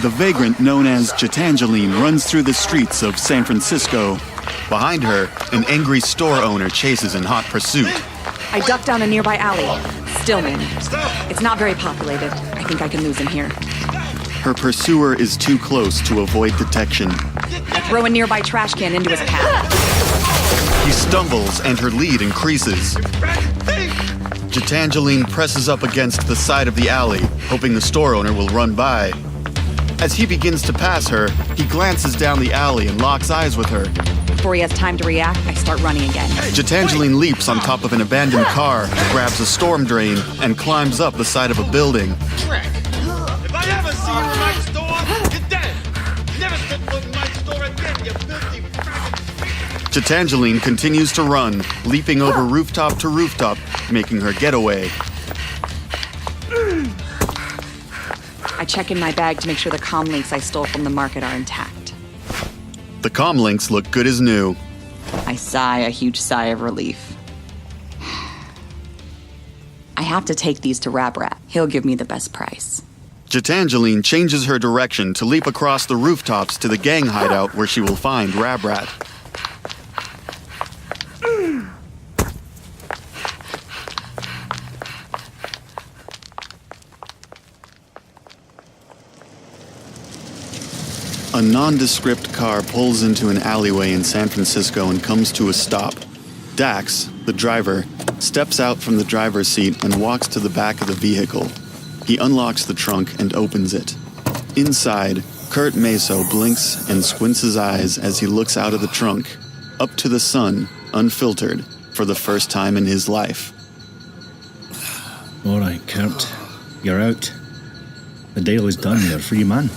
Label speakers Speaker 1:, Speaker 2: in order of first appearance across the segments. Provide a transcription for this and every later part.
Speaker 1: The vagrant known as Jetangeline runs through the streets of San Francisco. Behind her, an angry store owner chases in hot pursuit.
Speaker 2: I duck down a nearby alley. Stillman. It's not very populated. I think I can lose him here.
Speaker 1: Her pursuer is too close to avoid detection.
Speaker 2: I throw a nearby trash can into his path.
Speaker 1: He stumbles and her lead increases. Jetangeline presses up against the side of the alley, hoping the store owner will run by. As he begins to pass her, he glances down the alley and locks eyes with her.
Speaker 2: Before he has time to react, I start running again.
Speaker 1: Jetangeline leaps on top of an abandoned car, grabs a storm drain, and climbs up the side of a building.
Speaker 3: If I ever see you in my store, you're dead. Never step foot in my store again, you filthy faggot.
Speaker 1: Jetangeline continues to run, leaping over rooftop to rooftop, making her getaway.
Speaker 2: I check in my bag to make sure the comm links I stole from the market are intact.
Speaker 1: The comm links look good as new.
Speaker 2: I sigh a huge sigh of relief. I have to take these to Rab Rat. He'll give me the best price.
Speaker 1: Jetangeline changes her direction to leap across the rooftops to the gang hideout where she will find Rab Rat. A nondescript car pulls into an alleyway in San Francisco and comes to a stop. Dax, the driver, steps out from the driver's seat and walks to the back of the vehicle. He unlocks the trunk and opens it. Inside, Curt Meso blinks and squints his eyes as he looks out of the trunk, up to the sun, unfiltered, for the first time in his life.
Speaker 4: All right, Curt. You're out. The deal is done. You're a free man.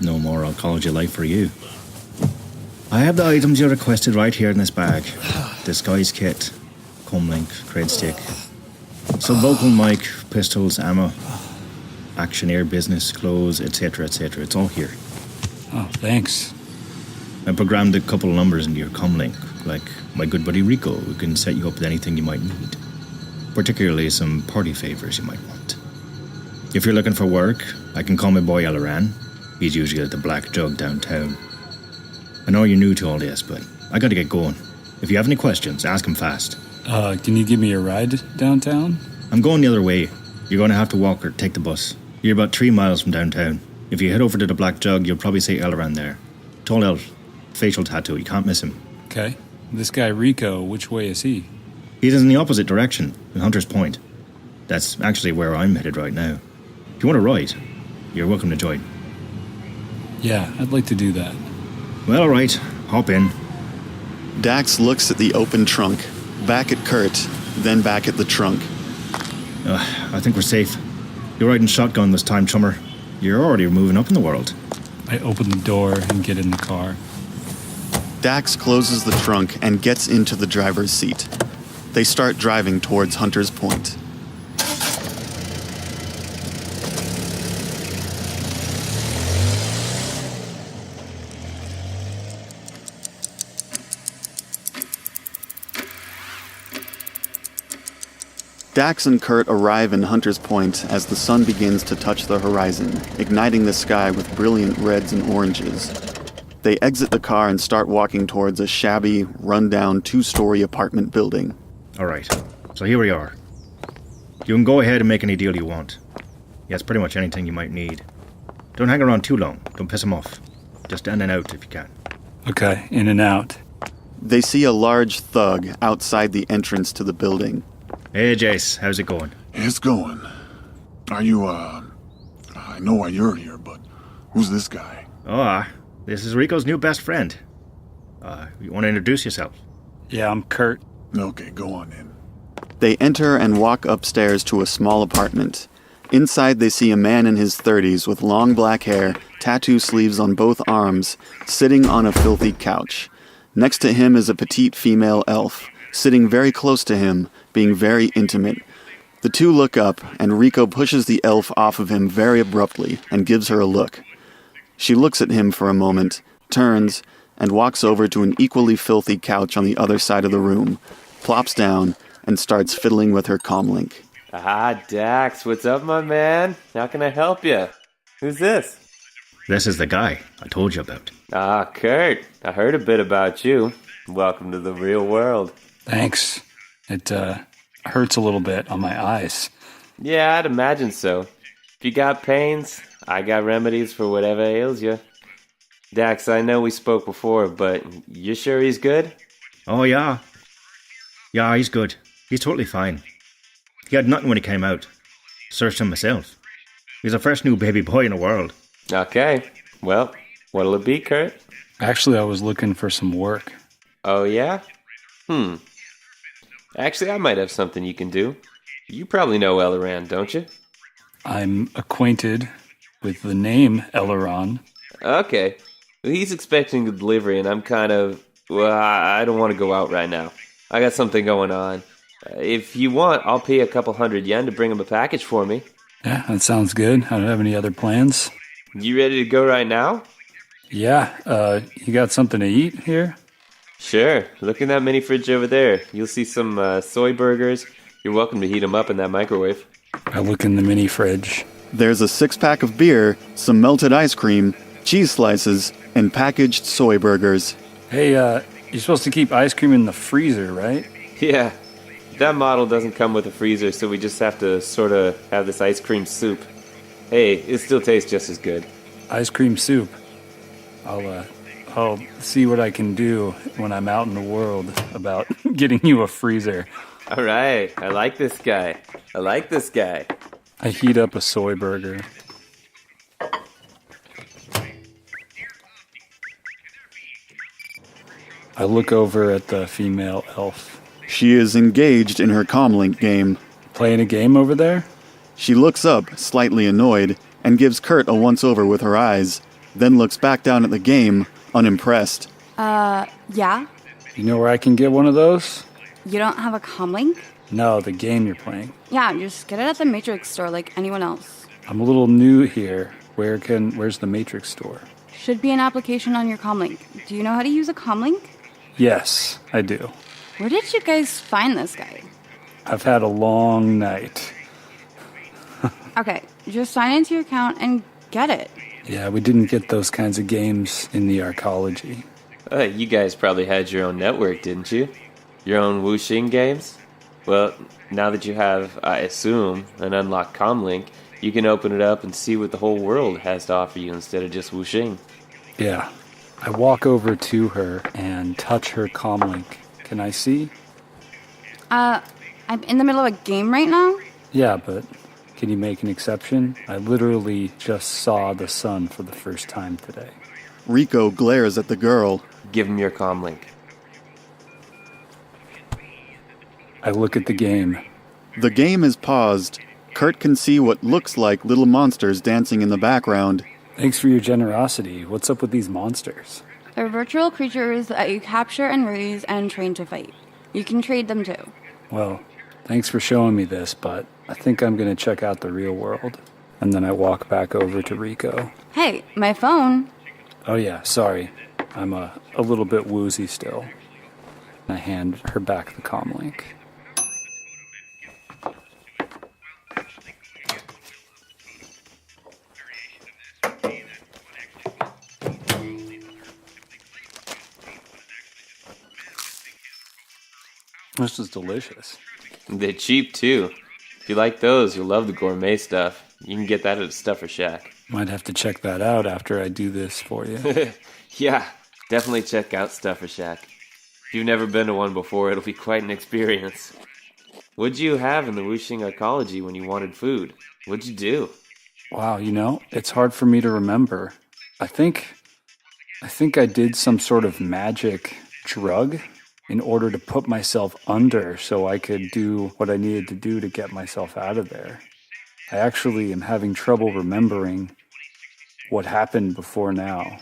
Speaker 4: No more oncology life for you. I have the items you requested right here in this bag. Disguise kit, comlink, cred stick, sub-vocal mic, pistols, ammo, actioneer business, clothes, etc., etc. It's all here.
Speaker 5: Oh, thanks.
Speaker 4: I programmed a couple of numbers into your comlink, like my good buddy Rico, who can set you up with anything you might need. Particularly some party favors you might want. If you're looking for work, I can call my boy Elaran. He's usually at the Black Jug downtown. I know you're new to all this, but I gotta get going. If you have any questions, ask him fast.
Speaker 5: Can you give me a ride downtown?
Speaker 4: I'm going the other way. You're gonna have to walk or take the bus. You're about 3 miles from downtown. If you head over to the Black Jug, you'll probably see Elaran there. Tall elf, facial tattoo, you can't miss him.
Speaker 5: Okay. This guy Rico, which way is he?
Speaker 4: He's in the opposite direction, in Hunter's Point. That's actually where I'm headed right now. If you want to ride, you're welcome to join.
Speaker 5: Yeah, I'd like to do that.
Speaker 4: Well, all right. Hop in.
Speaker 1: Dax looks at the open trunk, back at Curt, then back at the trunk.
Speaker 4: I think we're safe. You're riding shotgun this time, chummer. You're already moving up in the world.
Speaker 5: I open the door and get in the car.
Speaker 1: Dax closes the trunk and gets into the driver's seat. They start driving towards Hunter's Point. Dax and Curt arrive in Hunter's Point as the sun begins to touch the horizon, igniting the sky with brilliant reds and oranges. They exit the car and start walking towards a shabby, run-down 2-story apartment building.
Speaker 4: All right, so here we are. You can go ahead and make any deal you want. Yes, pretty much anything you might need. Don't hang around too long. Don't piss him off. Just in and out if you can.
Speaker 5: Okay, in and out.
Speaker 1: They see a large thug outside the entrance to the building.
Speaker 4: Hey, Jace, how's it going?
Speaker 6: It's going. Are you, I know why you're here, but who's this guy?
Speaker 4: This is Rico's new best friend. You want to introduce yourself?
Speaker 5: Yeah, I'm Curt.
Speaker 6: Okay, go on in.
Speaker 1: They enter and walk upstairs to a small apartment. Inside, they see a man in his 30s with long black hair, tattoo sleeves on both arms, sitting on a filthy couch. Next to him is a petite female elf, sitting very close to him, being very intimate. The two look up, and Rico pushes the elf off of him very abruptly and gives her a look. She looks at him for a moment, turns, and walks over to an equally filthy couch on the other side of the room, plops down, and starts fiddling with her comlink.
Speaker 7: Ah, Dax, what's up, my man? How can I help you? Who's this?
Speaker 4: This is the guy I told you about.
Speaker 7: Ah, Kurt, I heard a bit about you. Welcome to the real world.
Speaker 5: Thanks. It hurts a little bit on my eyes.
Speaker 7: Yeah, I'd imagine so. If you got pains, I got remedies for whatever ails you. Dax, I know we spoke before, but you sure he's good?
Speaker 4: Oh, yeah. Yeah, he's good. He's totally fine. He had nothing when he came out. Searched him myself. He's the first new baby boy in the world.
Speaker 7: Okay. Well, what'll it be, Kurt?
Speaker 5: Actually, I was looking for some work.
Speaker 7: Oh, yeah? Actually, I might have something you can do. You probably know Elleran, don't you?
Speaker 5: I'm acquainted with the name Elleron.
Speaker 7: Okay. He's expecting a delivery, and I'm kind of... Well, I don't want to go out right now. I got something going on. If you want, I'll pay a couple $100 to bring him a package for me.
Speaker 5: Yeah, that sounds good. I don't have any other plans.
Speaker 7: You ready to go right now?
Speaker 5: Yeah, you got something to eat here?
Speaker 7: Sure. Look in that mini fridge over there. You'll see some soy burgers. You're welcome to heat them up in that microwave.
Speaker 5: I look in the mini fridge.
Speaker 1: There's a 6-pack of beer, some melted ice cream, cheese slices, and packaged soy burgers.
Speaker 5: Hey, you're supposed to keep ice cream in the freezer, right?
Speaker 7: Yeah. That model doesn't come with a freezer, so we just have to sort of have this ice cream soup. Hey, it still tastes just as good.
Speaker 5: Ice cream soup. I'll see what I can do when I'm out in the world about getting you a freezer.
Speaker 7: All right. I like this guy.
Speaker 5: I heat up a soy burger. I look over at the female elf.
Speaker 1: She is engaged in her comlink game.
Speaker 5: Playing a game over there?
Speaker 1: She looks up, slightly annoyed, and gives Kurt a once-over with her eyes, then looks back down at the game, unimpressed.
Speaker 2: Yeah?
Speaker 5: You know where I can get one of those?
Speaker 2: You don't have a comlink?
Speaker 5: No, the game you're playing.
Speaker 2: Yeah, just get it at the Matrix store like anyone else.
Speaker 5: I'm a little new here. Where's the Matrix store?
Speaker 2: Should be an application on your comlink. Do you know how to use a comlink?
Speaker 5: Yes, I do.
Speaker 2: Where did you guys find this guy?
Speaker 5: I've had a long night.
Speaker 2: Okay, just sign into your account and get it.
Speaker 5: Yeah, we didn't get those kinds of games in the arcology.
Speaker 7: You guys probably had your own network, didn't you? Your own wuxing games? Well, now that you have, I assume, an unlocked comlink, you can open it up and see what the whole world has to offer you instead of just wuxing.
Speaker 5: Yeah. I walk over to her and touch her comlink. Can I see?
Speaker 2: I'm in the middle of a game right now.
Speaker 5: Yeah, but can you make an exception? I literally just saw the sun for the first time today.
Speaker 1: Rico glares at the girl.
Speaker 7: Give him your comlink.
Speaker 5: I look at the game.
Speaker 1: The game is paused. Kurt can see what looks like little monsters dancing in the background.
Speaker 5: Thanks for your generosity. What's up with these monsters?
Speaker 2: They're virtual creatures that you capture and raise and train to fight. You can trade them too.
Speaker 5: Well, thanks for showing me this, but I think I'm going to check out the real world. And then I walk back over to Rico.
Speaker 2: Hey, my phone.
Speaker 5: Oh yeah, sorry. I'm a little bit woozy still. I hand her back the comlink. This is delicious.
Speaker 7: They're cheap, too. If you like those, you'll love the gourmet stuff. You can get that at a Stuffer Shack.
Speaker 5: Might have to check that out after I do this for you.
Speaker 7: Yeah, definitely check out Stuffer Shack. If you've never been to one before, it'll be quite an experience. What'd you have in the wuxing arcology when you wanted food? What'd you do?
Speaker 5: Wow, it's hard for me to remember. I think I did some sort of magic drug in order to put myself under so I could do what I needed to do to get myself out of there. I actually am having trouble remembering what happened before now.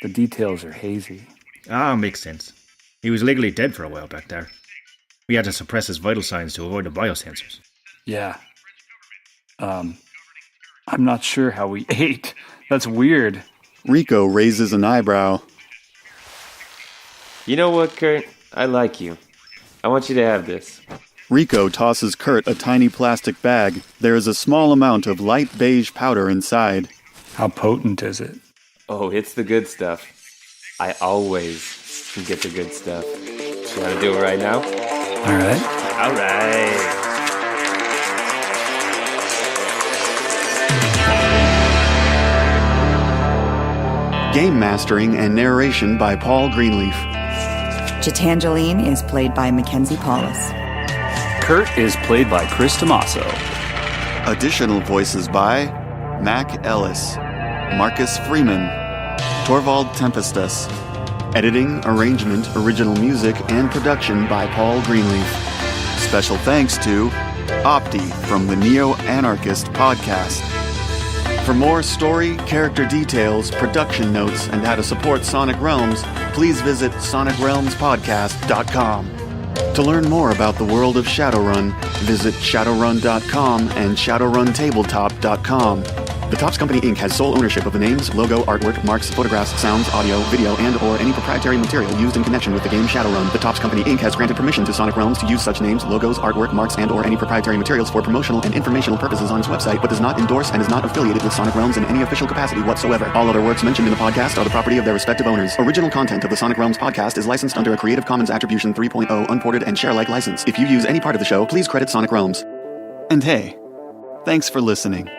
Speaker 5: The details are hazy.
Speaker 4: Ah, makes sense. He was legally dead for a while back there. We had to suppress his vital signs to avoid the biosensors.
Speaker 5: Yeah. I'm not sure how we ate. That's weird.
Speaker 1: Rico raises an eyebrow.
Speaker 7: You know what, Kurt? I like you. I want you to have this.
Speaker 1: Rico tosses Kurt a tiny plastic bag. There is a small amount of light beige powder inside.
Speaker 5: How potent is it?
Speaker 7: Oh, it's the good stuff. I always can get the good stuff. You want to do it right now?
Speaker 5: All right.
Speaker 7: All right.
Speaker 1: Game mastering and narration by Paul Greenleaf.
Speaker 2: Jetangeline is played by Mackenzie Paulus.
Speaker 5: Curt is played by Chris Tomaso.
Speaker 1: Additional voices by Mac Ellis, Marcus Freeman, Torvald Tempestus. Editing, arrangement, original music, and production by Paul Greenleaf. Special thanks to Opti from the Neo-Anarchist podcast. For more story, character details, production notes, and how to support Sonic Realms, please visit sonicrealmspodcast.com. To learn more about the world of Shadowrun, visit shadowrun.com and shadowruntabletop.com. The Topps Company Inc. has sole ownership of the names, logo, artwork, marks, photographs, sounds, audio, video, and/or any proprietary material used in connection with the game Shadowrun. The Topps Company Inc. has granted permission to Sonic Realms to use such names, logos, artwork, marks, and/or any proprietary materials for promotional and informational purposes on its website, but does not endorse and is not affiliated with Sonic Realms in any official capacity whatsoever. All other works mentioned in the podcast are the property of their respective owners. Original content of the Sonic Realms podcast is licensed under a Creative Commons Attribution 3.0 unported and share-alike license. If you use any part of the show, please credit Sonic Realms. And hey, thanks for listening.